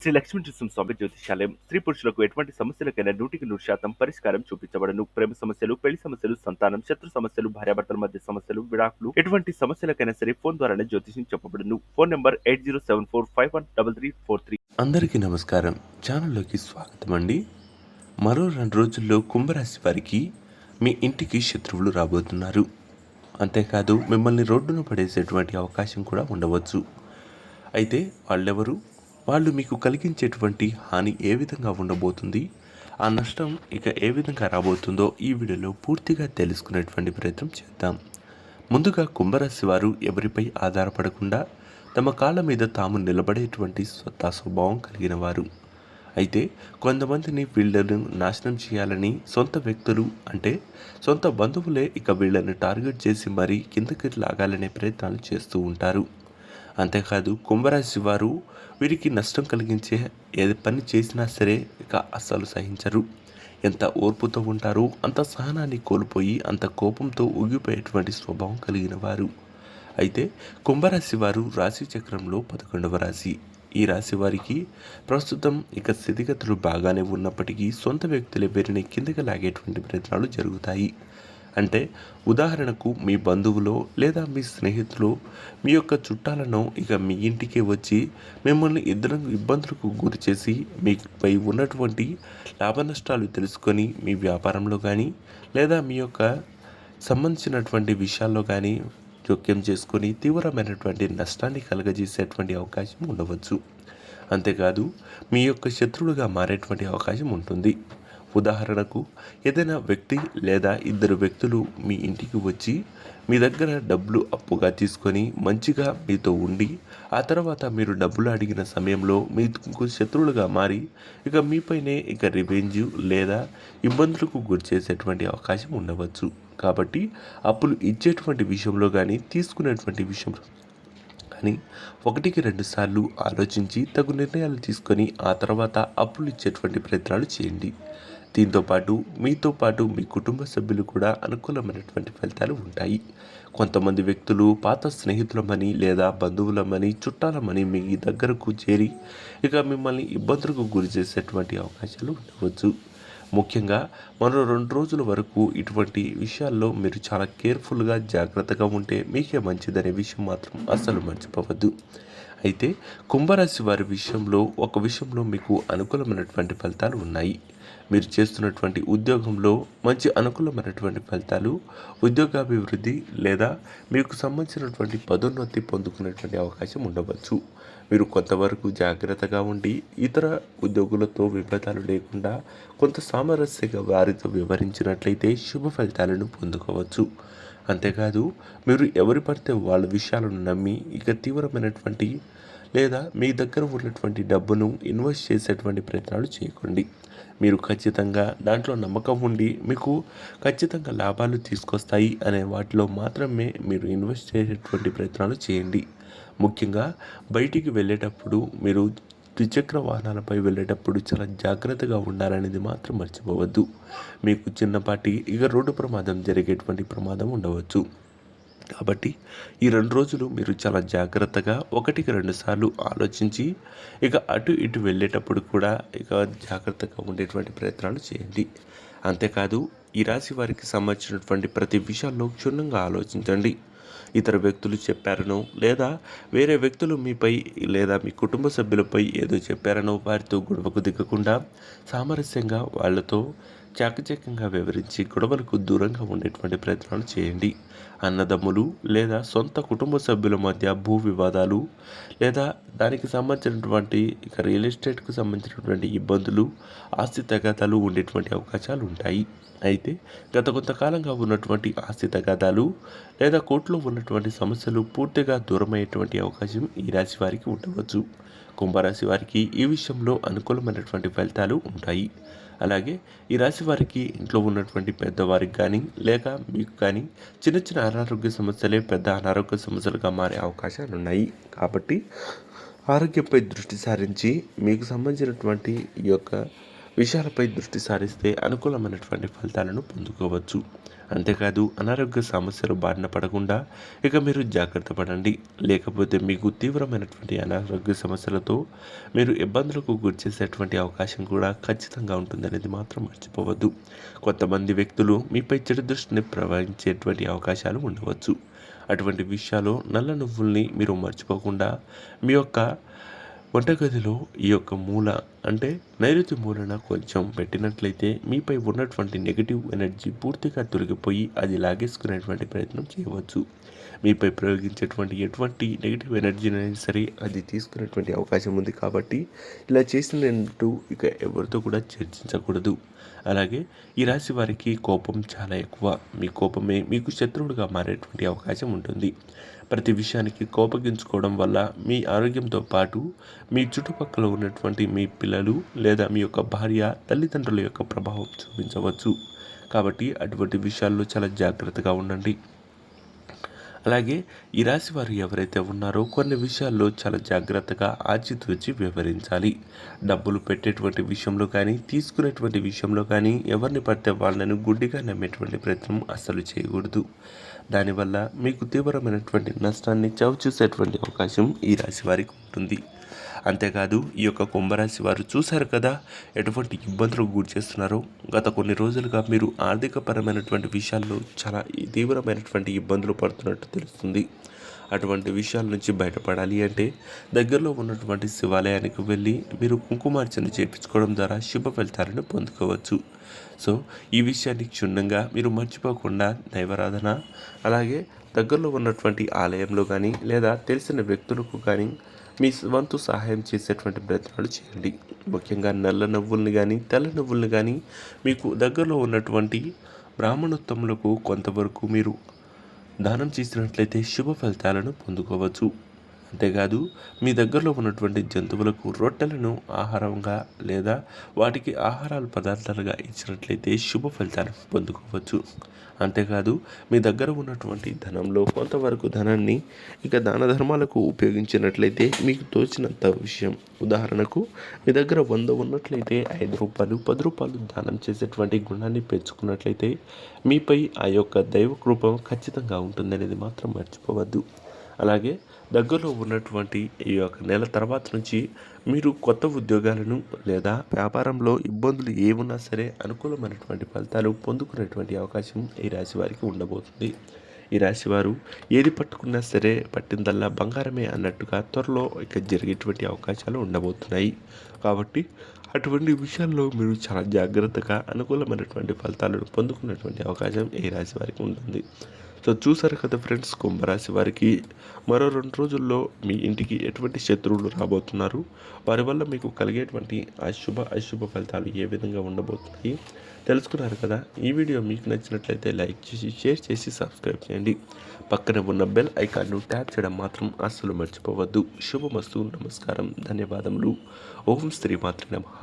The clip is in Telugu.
శ్రీ లక్ష్మీ నృసింహస్వామి జ్యోతిషాలయం స్త్రీ పురుషులకు ఎటువంటి సమస్యలకైనా 100% పరిష్కారం చూపించబడను. ప్రేమ సమస్యలు, పెళ్లి సమస్యలు, సంతానం, శత్రు సమస్యలు, భార్యాభర్తల మధ్య సమస్యలు, విడాకులు, ఎటువంటి సమస్యలకైనా సరే ఫోన్ ద్వారానే జ్యోతిషం చెప్పబడును. Phone number 8074513343. అందరికీ నమస్కారం. ఛానల్లోకి స్వాగతం అండి. మరో 2 రోజుల్లో కుంభరాశి వారికి మీ ఇంటికి శత్రువులు రాబోతున్నారు. అంతేకాదు మిమ్మల్ని రోడ్డున పడేసేటువంటి అవకాశం కూడా ఉండవచ్చు. అయితే వాళ్ళెవరు, వాళ్ళు మీకు కలిగించేటువంటి హాని ఏ విధంగా ఉండబోతుంది, ఆ నష్టం ఇక ఏ విధంగా రాబోతుందో ఈ వీడియోలో పూర్తిగా తెలుసుకునేటువంటి ప్రయత్నం చేద్దాం. ముందుగా కుంభరాశి వారు ఎవరిపై ఆధారపడకుండా తమ కాళ్ళ మీద తాము నిలబడేటువంటి స్వభావం కలిగిన వారు. అయితే కొంతమందిని వీళ్ళను నాశనం చేయాలని సొంత వ్యక్తులు అంటే సొంత బంధువులే ఇక వీళ్ళని టార్గెట్ చేసి మరీ కిందకి లాగాలనే ప్రయత్నాలు చేస్తూ ఉంటారు. అంతేకాదు కుంభరాశి వారు వీరికి నష్టం కలిగించే ఏ పని చేసినా సరే ఇక అస్సలు సహించరు. ఎంత ఓర్పుతో ఉంటారో అంత సహనాన్ని కోల్పోయి అంత కోపంతో ఊగిపోయేటువంటి స్వభావం కలిగిన వారు. అయితే కుంభరాశి వారు రాశి చక్రంలో 11వ రాశి. ఈ రాశి వారికి ప్రస్తుతం ఇక స్థితిగతులు బాగానే ఉన్నప్పటికీ సొంత వ్యక్తులే వీరిని కిందకి లాగేటువంటి ప్రయత్నాలు జరుగుతాయి. అంటే ఉదాహరణకు మీ బంధువులో లేదా మీ స్నేహితులు మీ యొక్క చుట్టాలను ఇక మీ ఇంటికి వచ్చి మిమ్మల్ని ఇబ్బందులకు గురి చేసి మీపై ఉన్నటువంటి లాభ నష్టాలు తెలుసుకొని మీ వ్యాపారంలో కానీ లేదా మీ యొక్క సంబంధించినటువంటి విషయాల్లో కానీ జోక్యం చేసుకొని తీవ్రమైనటువంటి నష్టాన్ని కలుగజేసేటువంటి అవకాశం ఉండవచ్చు. అంతేకాదు మీ యొక్క శత్రువులుగా మారేటువంటి అవకాశం ఉంటుంది. ఉదాహరణకు ఏదైనా వ్యక్తి లేదా 2 వ్యక్తులు మీ ఇంటికి వచ్చి మీ దగ్గర డబ్బులు అప్పుగా తీసుకొని మంచిగా మీతో ఉండి ఆ తర్వాత మీరు డబ్బులు అడిగిన సమయంలో మీకు శత్రువులుగా మారి ఇక మీపైనే ఇక రివెంజ్ లేదా ఇబ్బందులకు గురి చేసేటువంటి అవకాశం ఉండవచ్చు. కాబట్టి అప్పులు ఇచ్చేటువంటి విషయంలో కానీ తీసుకునేటువంటి విషయంలో కానీ 1-2 సార్లు ఆలోచించి తగు నిర్ణయాలు తీసుకొని ఆ తర్వాత అప్పులు ఇచ్చేటువంటి ప్రయత్నాలు చేయండి. దీంతోపాటు మీతో పాటు మీ కుటుంబ సభ్యులు కూడా అనుకూలమైనటువంటి ఫలితాలు ఉంటాయి. కొంతమంది వ్యక్తులు పాత స్నేహితులమని లేదా బంధువులమని చుట్టాలమని మీ దగ్గరకు చేరి ఇక మిమ్మల్ని ఇబ్బందులకు గురి చేసేటువంటి అవకాశాలు ఉండవచ్చు. ముఖ్యంగా మరో 2 రోజుల వరకు ఇటువంటి విషయాల్లో మీరు చాలా కేర్ఫుల్గా జాగ్రత్తగా ఉంటే మీకే మంచిదనే విషయం మాత్రం అస్సలు మర్చిపోవద్దు. అయితే కుంభరాశి వారి విషయంలో ఒక విషయంలో మీకు అనుకూలమైనటువంటి ఫలితాలు ఉన్నాయి. మీరు చేస్తున్నటువంటి ఉద్యోగంలో మంచి అనుకూలమైనటువంటి ఫలితాలు, ఉద్యోగాభివృద్ధి లేదా మీకు సంబంధించినటువంటి పదోన్నతి పొందుకునేటువంటి అవకాశం ఉండవచ్చు. మీరు కొంతవరకు జాగ్రత్తగా ఉండి ఇతర ఉద్యోగులతో విభేదాలు లేకుండా కొంత సామరస్యంగా వారితో వ్యవహరించినట్లయితే శుభ ఫలితాలను పొందుకోవచ్చు. అంతేకాదు మీరు ఎవరు పడితే వాళ్ళ విషయాలను నమ్మి ఇక తీవ్రమైనటువంటి లేదా మీ దగ్గర ఉన్నటువంటి డబ్బును ఇన్వెస్ట్ చేసేటువంటి ప్రయత్నాలు చేయకండి. మీరు ఖచ్చితంగా దాంట్లో నమ్మకం ఉండి మీకు ఖచ్చితంగా లాభాలు తీసుకొస్తాయి అనే వాటిలో మాత్రమే మీరు ఇన్వెస్ట్ చేసేటువంటి ప్రయత్నాలు చేయండి. ముఖ్యంగా బయటికి వెళ్ళేటప్పుడు మీరు ద్విచక్ర వాహనాలపై వెళ్ళేటప్పుడు చాలా జాగ్రత్తగా ఉండాలనేది మాత్రం మర్చిపోవద్దు. మీకు చిన్నపాటి ఇక రోడ్డు ప్రమాదం జరిగేటువంటి ప్రమాదం ఉండవచ్చు. కాబట్టి ఈ 2 రోజులు మీరు చాలా జాగ్రత్తగా 1-2 సార్లు ఆలోచించి ఇక అటు ఇటు వెళ్ళేటప్పుడు కూడా ఇక జాగ్రత్తగా ఉండేటువంటి ప్రయత్నాలు చేయండి. అంతేకాదు ఈ రాశి వారికి సంబంధించినటువంటి ప్రతి విషయాల్లో క్షుణ్ణంగా ఆలోచించండి. ఇతర వ్యక్తులు చెప్పారనో లేదా వేరే వ్యక్తులు మీపై లేదా మీ కుటుంబ సభ్యులపై ఏదో చెప్పారనో వారితో గొడవకు దిగకుండా సామరస్యంగా వాళ్ళతో చాకచక్యంగా వివరించి గొడవలకు దూరంగా ఉండేటువంటి ప్రయత్నాలు చేయండి. అన్నదమ్ములు లేదా సొంత కుటుంబ సభ్యుల మధ్య భూ వివాదాలు లేదా దానికి సంబంధించినటువంటి ఇక రియల్ ఎస్టేట్కు సంబంధించినటువంటి ఇబ్బందులు, ఆస్తి తగాదాలు ఉండేటువంటి అవకాశాలు ఉంటాయి. అయితే గత కొంతకాలంగా ఉన్నటువంటి ఆస్తి తగాదాలు లేదా కోర్టులో ఉన్నటువంటి సమస్యలు పూర్తిగా దూరమయ్యేటువంటి అవకాశం ఈ రాశి వారికి ఉండవచ్చు. కుంభరాశి వారికి ఈ విషయంలో అనుకూలమైనటువంటి ఫలితాలు ఉంటాయి. అలాగే ఈ రాశి వారికి ఇంట్లో ఉన్నటువంటి పెద్దవారికి కానీ లేక మీకు కానీ చిన్న చిన్న అనారోగ్య సమస్యలే పెద్ద అనారోగ్య సమస్యలుగా మారే అవకాశాలు ఉన్నాయి. కాబట్టి ఆరోగ్యంపై దృష్టి సారించి మీకు సంబంధించినటువంటి ఈ యొక్క విషయాలపై దృష్టి సారిస్తే అనుకూలమైనటువంటి ఫలితాలను పొందుకోవచ్చు. అంతేకాదు అనారోగ్య సమస్యలు బారిన పడకుండా ఇక మీరు జాగ్రత్త పడండి. లేకపోతే మీకు తీవ్రమైనటువంటి అనారోగ్య సమస్యలతో మీరు ఇబ్బందులకు గురిచేసేటువంటి అవకాశం కూడా ఖచ్చితంగా ఉంటుందనేది మాత్రం మర్చిపోవద్దు. కొంతమంది వ్యక్తులు మీపై చెడు దృష్టిని ప్రవహించేటువంటి అవకాశాలు ఉండవచ్చు. అటువంటి విషయాలు నల్ల నువ్వుల్ని మీరు మర్చిపోకుండా మీ యొక్క వంటగదిలో ఈ యొక్క మూల అంటే నైరుతి మూలన కొంచెం పెట్టినట్లయితే మీపై ఉన్నటువంటి నెగిటివ్ ఎనర్జీ పూర్తిగా తొలగిపోయి అది లాగేసుకునేటువంటి ప్రయత్నం చేయవచ్చు. మీపై ప్రయోగించేటువంటి ఎటువంటి నెగిటివ్ ఎనర్జీనైనా సరే అది తీసుకునేటువంటి అవకాశం ఉంది. కాబట్టి ఇలా చేసినట్టు ఇక ఎవరితో కూడా చర్చించకూడదు. అలాగే ఈ రాశి వారికి కోపం చాలా ఎక్కువ. మీ కోపమే మీకు శత్రువులుగా మారేటువంటి అవకాశం ఉంటుంది. ప్రతి విషయానికి కోపగించుకోవడం వల్ల మీ ఆరోగ్యంతో పాటు మీ చుట్టుపక్కల ఉన్నటువంటి మీ పిల్లలు లేదా మీ యొక్క భార్య, తల్లిదండ్రుల యొక్క ప్రభావం చూపించవచ్చు. కాబట్టి అటువంటి విషయాల్లో చాలా జాగ్రత్తగా ఉండండి. అలాగే ఈ రాశి వారు ఎవరైతే ఉన్నారో కొన్ని విషయాల్లో చాలా జాగ్రత్తగా ఆచితూచి వ్యవహరించాలి. డబ్బులు పెట్టేటువంటి విషయంలో కానీ, తీసుకునేటువంటి విషయంలో కానీ ఎవరిని పడితే వాళ్ళను గుడ్డిగా నమ్మేటువంటి ప్రయత్నం అస్సలు చేయకూడదు. దానివల్ల మీకు తీవ్రమైనటువంటి నష్టాన్ని చవిచూసేటువంటి అవకాశం ఈ రాశి వారికి ఉంటుంది. అంతేకాదు ఈ యొక్క కుంభరాశి వారు చూశారు కదా ఎటువంటి ఇబ్బందులకు గురి చేస్తున్నారో. గత కొన్ని రోజులుగా మీరు ఆర్థికపరమైనటువంటి విషయాల్లో చాలా తీవ్రమైనటువంటి ఇబ్బందులు పడుతున్నట్టు తెలుస్తుంది. అటువంటి విషయాల నుంచి బయటపడాలి అంటే దగ్గరలో ఉన్నటువంటి శివాలయానికి వెళ్ళి మీరు కుంకుమార్చన చేయించుకోవడం ద్వారా శుభ ఫలితాలను పొందుకోవచ్చు. సో ఈ విషయాన్ని క్షుణ్ణంగా మీరు మర్చిపోకుండా దైవారాధన, అలాగే దగ్గరలో ఉన్నటువంటి ఆలయంలో కానీ లేదా తెలిసిన వ్యక్తులకు కానీ మీ వంతు సహాయం చేసేటువంటి ప్రయత్నాలు చేయండి. ముఖ్యంగా నల్ల నువ్వుల్ని కానీ తెల్ల నువ్వుల్ని కానీ మీకు దగ్గరలో ఉన్నటువంటి బ్రాహ్మణోత్తములకు కొంతవరకు మీరు దానం చేసినట్లయితే శుభ ఫలితాలను పొందుకోవచ్చు. అంతేకాదు మీ దగ్గరలో ఉన్నటువంటి జంతువులకు రొట్టెలను ఆహారంగా లేదా వాటికి ఆహారాల పదార్థాలుగా ఇచ్చినట్లయితే శుభ ఫలితాలను పొందుకోవచ్చు. అంతేకాదు మీ దగ్గర ఉన్నటువంటి ధనంలో కొంతవరకు ధనాన్ని ఇక దాన ధర్మాలకు ఉపయోగించినట్లయితే మీకు తోచినంత విషయం, ఉదాహరణకు మీ దగ్గర 100 ఉన్నట్లయితే 5 రూపాయలు 10 రూపాయలు దానం చేసేటువంటి గుణాన్ని పెంచుకున్నట్లయితే మీపై ఆ యొక్క దైవ కృప ఖచ్చితంగా ఉంటుందనేది మాత్రం మర్చిపోవద్దు. అలాగే దగ్గరలో ఉన్నటువంటి ఈ యొక్క నెల తర్వాత నుంచి మీరు కొత్త ఉద్యోగాలను లేదా వ్యాపారంలో ఇబ్బందులు ఏమున్నా సరే అనుకూలమైనటువంటి ఫలితాలు పొందుకునేటువంటి అవకాశం ఈ రాశి వారికి ఉండబోతుంది. ఈ రాశివారు ఏది పట్టుకున్నా సరే పట్టిందల్లా బంగారమే అన్నట్టుగా త్వరలో ఇక జరిగేటువంటి అవకాశాలు ఉండబోతున్నాయి. కాబట్టి అటువంటి విషయాల్లో మీరు చాలా జాగ్రత్తగా అనుకూలమైనటువంటి ఫలితాలను పొందుకున్నటువంటి అవకాశం ఈ రాశి వారికి ఉంటుంది. సో చూసారు కదా ఫ్రెండ్స్, కుంభరాశి వారికి మరో 2 రోజుల్లో మీ ఇంటికి ఎటువంటి శత్రువులు రాబోతున్నారు, వారి వల్ల మీకు కలిగేటువంటి అశుభ ఫలితాలు ఏ విధంగా ఉండబోతున్నాయి తెలుసుకున్నారు కదా. ఈ వీడియో మీకు నచ్చినట్లయితే లైక్ చేసి, షేర్ చేసి, సబ్స్క్రైబ్ చేయండి. పక్కన ఉన్న బెల్ ఐకాన్ను ట్యాప్ చేయడం మాత్రం అస్సలు మర్చిపోవద్దు. శుభమస్తు. నమస్కారం. ధన్యవాదములు. ఓం శ్రీ మాత్రే నమః.